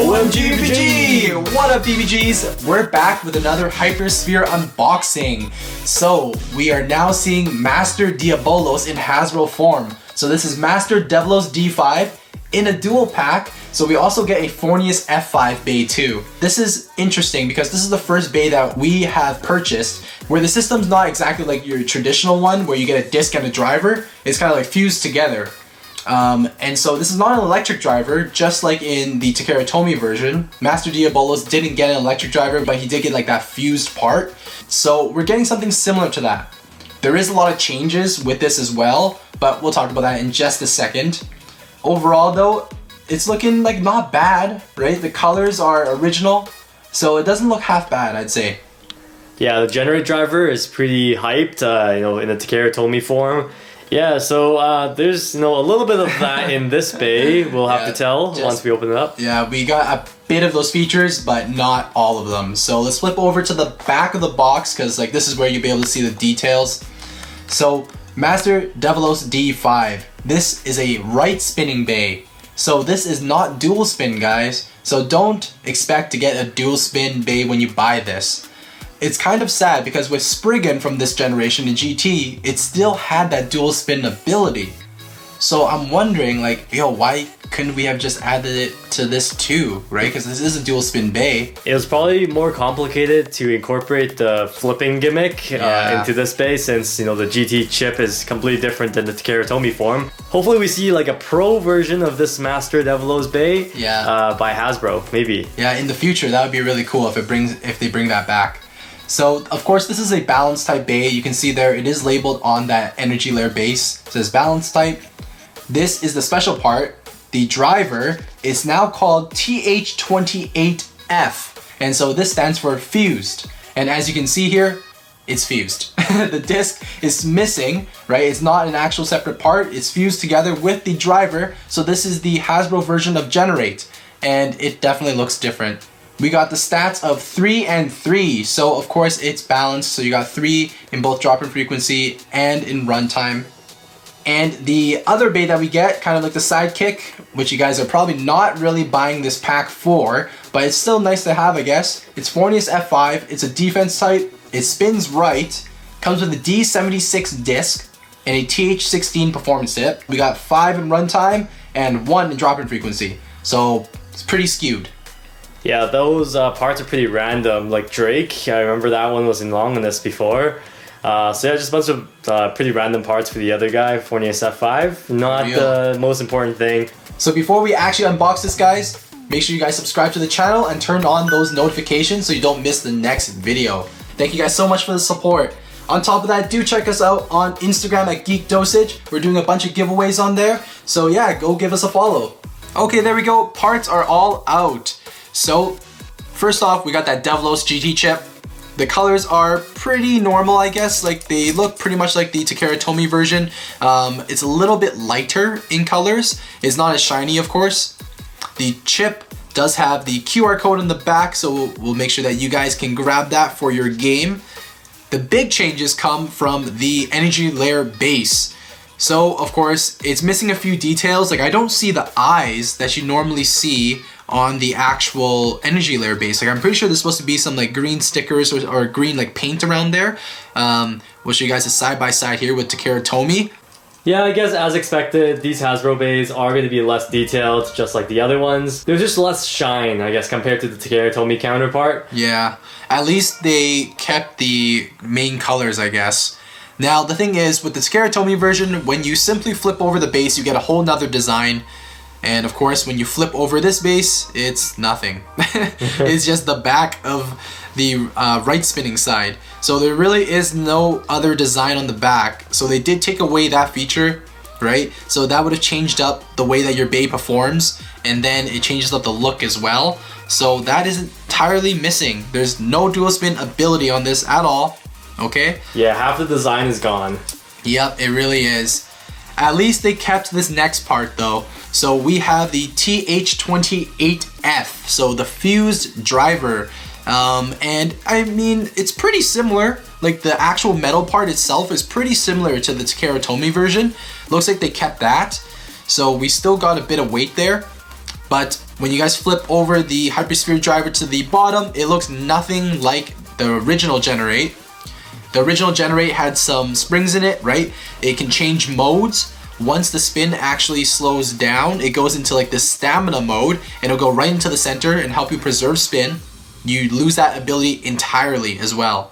OMG BBG! What up BBGs? We're back with another HyperSphere unboxing. So we are now seeing Master Devolos in Hasbro form. So this is Master Devolos D5 in a dual pack. So we also get a Forneus F5 Bey too. This is interesting because this is the first Bey that we have purchased where the system's not exactly like your traditional one where you get a disc and a driver. It's kind of like fused together. And so this is not an electric driver, just like in the Takara Tomy version. Master Devolos didn't get an electric driver, but he did get like that fused part. So we're getting something similar to that. There is a lot of changes with this as well, but we'll talk about that in just a second. Overall though, it's looking like not bad, right? The colors are original, so it doesn't look half bad, I'd say. Yeah, the generate driver is pretty hyped, in the Takara Tomy form. Yeah, so there's a little bit of that in this Bey. We'll have to tell once we open it up. Yeah, we got a bit of those features, but not all of them. So let's flip over to the back of the box because like this is where you'll be able to see the details. So Master Devolos D5. This is a right spinning Bey. So this is not dual spin, guys. So don't expect to get a dual spin Bey when you buy this. It's kind of sad because with Spriggan from this generation in GT, it still had that dual spin ability. So I'm wondering like, why couldn't we have just added it to this too, right? Because this is a dual spin Bey. It was probably more complicated to incorporate the flipping gimmick into this Bey since, the GT chip is completely different than the Takara Tomy form. Hopefully we see like a pro version of this Master Devolos Bey by Hasbro, maybe. Yeah, in the future, that would be really cool if they bring that back. So, of course, this is a balance type Bey. You can see there, it is labeled on that energy layer base. It says balance type. This is the special part. The driver is now called TH28F. And so this stands for fused. And as you can see here, it's fused. The disc is missing, right? It's not an actual separate part. It's fused together with the driver. So this is the Hasbro version of Generate. And it definitely looks different. We got the stats of 3 and 3, so of course it's balanced, so you got 3 in both drop in frequency and in runtime. And the other Bey that we get, kind of like the sidekick, which you guys are probably not really buying this pack for, but it's still nice to have, I guess. It's Forneus F5, it's a defense type, it spins right, comes with a D76 disc, and a TH16 performance tip. We got 5 in runtime and 1 in drop in frequency, so it's pretty skewed. Yeah, those parts are pretty random, like Drake. I remember that one was in long on this before. So yeah, just a bunch of pretty random parts for the other guy, Forneus F5. Not the most important thing. So before we actually unbox this, guys, make sure you guys subscribe to the channel and turn on those notifications so you don't miss the next video. Thank you guys so much for the support. On top of that, do check us out on Instagram at Geek Dosage. We're doing a bunch of giveaways on there. So yeah, go give us a follow. Okay, there we go. Parts are all out. So, first off, we got that Devolos GT chip. The colors are pretty normal, I guess. Like, they look pretty much like the Takara Tomy version. It's a little bit lighter in colors. It's not as shiny, of course. The chip does have the QR code in the back, so we'll make sure that you guys can grab that for your game. The big changes come from the energy layer base. So, of course, it's missing a few details. Like, I don't see the eyes that you normally see on the actual energy layer base. Like, I'm pretty sure there's supposed to be some like green stickers or green like paint around there. We'll show you guys a side by side here with Takara Tomy. Yeah, I guess as expected, these Hasbro Beys are going to be less detailed, just like the other ones. There's just less shine, I guess, compared to the Takara Tomy counterpart. Yeah, at least they kept the main colors, I guess. Now, the thing is, with the Takara Tomy version, when you simply flip over the base, you get a whole nother design. And of course, when you flip over this base, it's nothing. It's just the back of the right spinning side. So there really is no other design on the back. So they did take away that feature, right? So that would have changed up the way that your Bey performs, and then it changes up the look as well. So that is entirely missing. There's no dual spin ability on this at all, okay? Yeah, half the design is gone. Yep, it really is. At least they kept this next part though. So we have the TH28F, so the fused driver. And I mean, it's pretty similar. Like the actual metal part itself is pretty similar to the Takara Tomy version. Looks like they kept that. So we still got a bit of weight there. But When you guys flip over the HyperSphere driver to the bottom, it looks nothing like the original Generate. The original Generate had some springs in it, right? It can change modes. Once the spin actually slows down, it goes into like this stamina mode, and it'll go right into the center and help you preserve spin. You lose that ability entirely as well.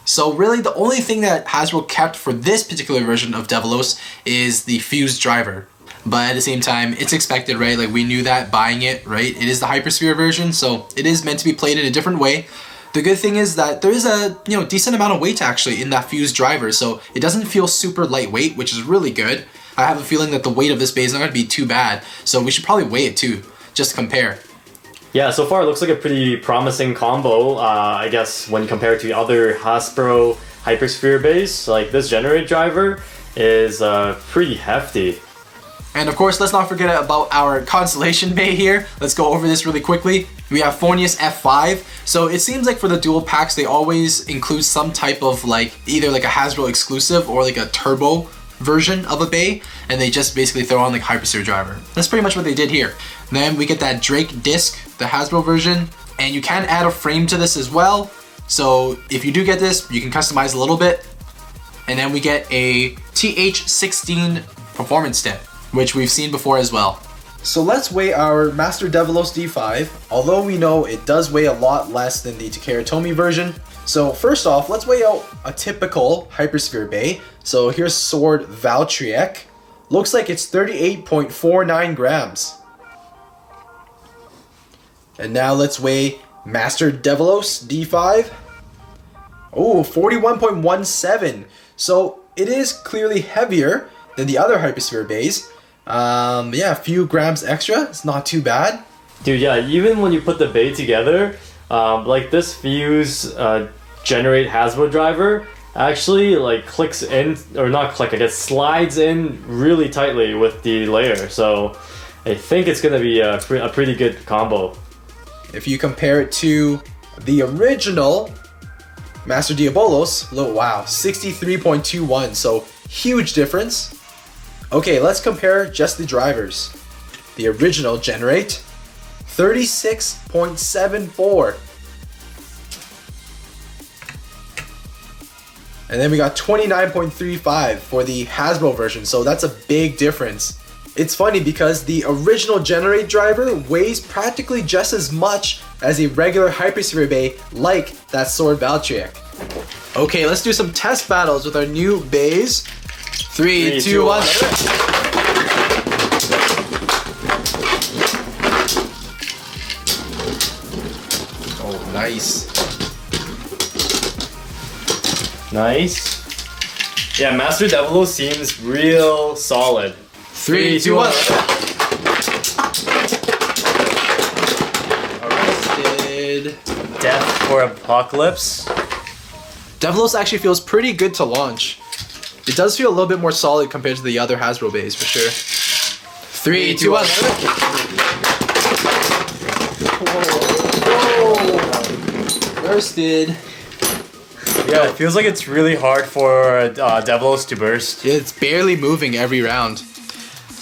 So really the only thing that Hasbro kept for this particular version of Devolos is the FUSED driver. But at the same time, it's expected, right? Like we knew that buying it, right? It is the HyperSphere version, so it is meant to be played in a different way. The good thing is that there is a decent amount of weight actually in that FUSED driver, so it doesn't feel super lightweight, which is really good. I have a feeling that the weight of this Bey is not going to be too bad, so we should probably weigh it too, just to compare. Yeah, so far it looks like a pretty promising combo, I guess, when compared to other Hasbro HyperSphere Beys. Like this Generate driver is pretty hefty. And of course, let's not forget about our Constellation Bey here. Let's go over this really quickly. We have Forneus F5. So it seems like for the dual packs, they always include some type of like, either like a Hasbro exclusive or like a turbo version of a Bey, and they just basically throw on like HyperSphere driver. That's pretty much what they did here. Then we get that Drake disc, the Hasbro version, and you can add a frame to this as well. So if you do get this, you can customize a little bit. And then we get a TH16 performance step, which we've seen before as well. So let's weigh our Master Devolos D5, although we know it does weigh a lot less than the Takara Tomy version. So first off, let's weigh out a typical HyperSphere Bey. So here's Sword Valtryek. Looks like it's 38.49 grams. And now let's weigh Master Devolos D5. Oh, 41.17. So it is clearly heavier than the other HyperSphere Beys. Yeah, a few grams extra. It's not too bad. Dude, yeah, even when you put the Bey together, like this Fuse Generate Hasbro driver actually like clicks in, or not click, I guess slides in really tightly with the layer. So I think it's gonna be a pretty good combo. If you compare it to the original Master Devolos, look, wow, 63.21, so huge difference. Okay, let's compare just the drivers. The original Generate, 36.74. And then we got 29.35 for the Hasbro version, so that's a big difference. It's funny because the original Generate driver weighs practically just as much as a regular HyperSphere Bey, like that Sword Valtryek. Okay, let's do some test battles with our new Beys. 3, 2, 1. Oh, nice. Nice. Yeah, Master Devolos seems real solid. 3, 2, 1. Arrested. Death for Apocalypse. Devolos actually feels pretty good to launch. It does feel a little bit more solid compared to the other Hasbro Beys for sure. 3, 2, 1. Whoa. Bursted. Yeah, it feels like it's really hard for Devolos to burst. Yeah, it's barely moving every round.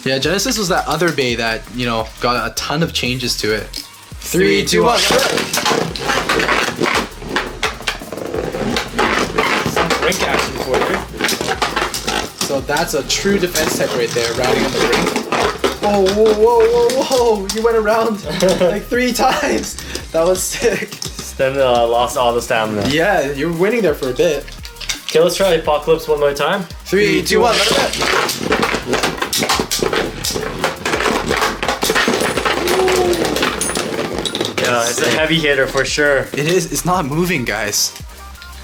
Yeah, Genesis was that other Bey that, you know, got a ton of changes to it. 3, 2, 1. Some brink action for you. So that's a true defense tech right there, riding on the brink. Whoa, whoa, whoa, whoa, whoa! You went around like 3 times. That was sick. Then lost all the stamina. Yeah, you're winning there for a bit. Okay, let's try Apocalypse one more time. 3, 2, 1. Yeah, it's a heavy hitter for sure. It is. It's not moving, guys.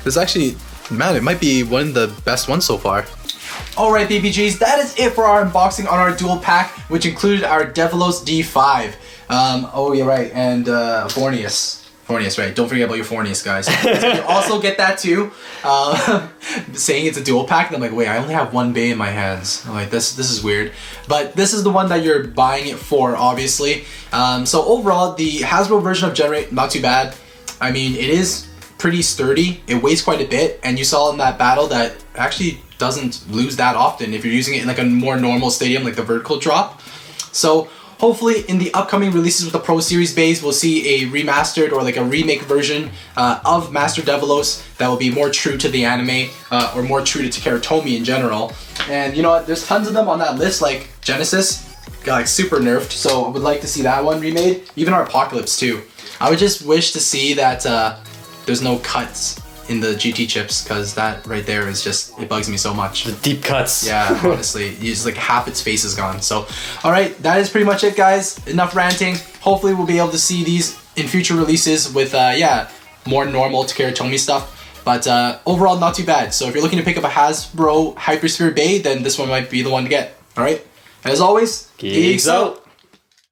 This actually, man, it might be one of the best ones so far. Alright, BBGs, that is it for our unboxing on our dual pack, which included our Devolos D5. Oh, yeah, right, and Forneus. Forneus, right. Don't forget about your Forneus, guys. So you also get that too. Saying it's a dual pack, and I'm like, wait, I only have one Bey in my hands. I'm like, this is weird. But this is the one that you're buying it for, obviously. So overall, the Hasbro version of Generate, not too bad. I mean, it is pretty sturdy. It weighs quite a bit, and you saw in that battle that actually doesn't lose that often if you're using it in like a more normal stadium, like the vertical drop. So hopefully in the upcoming releases with the Pro Series Beys, we'll see a remastered or like a remake version of Master Devolos that will be more true to the anime or more true to Takara Tomy in general. And you know what, there's tons of them on that list, like Genesis got like super nerfed, so I would like to see that one remade, even our Apocalypse too. I would just wish to see that there's no cuts in the GT chips, because that right there is just, it bugs me so much. The deep cuts. Yeah, honestly, it's like half its face is gone. So, alright, that is pretty much it, guys. Enough ranting. Hopefully we'll be able to see these in future releases with, yeah, more normal Takara Tomy stuff. But overall, not too bad. So if you're looking to pick up a Hasbro HyperSphere Bey, then this one might be the one to get. Alright? And as always, geeks out!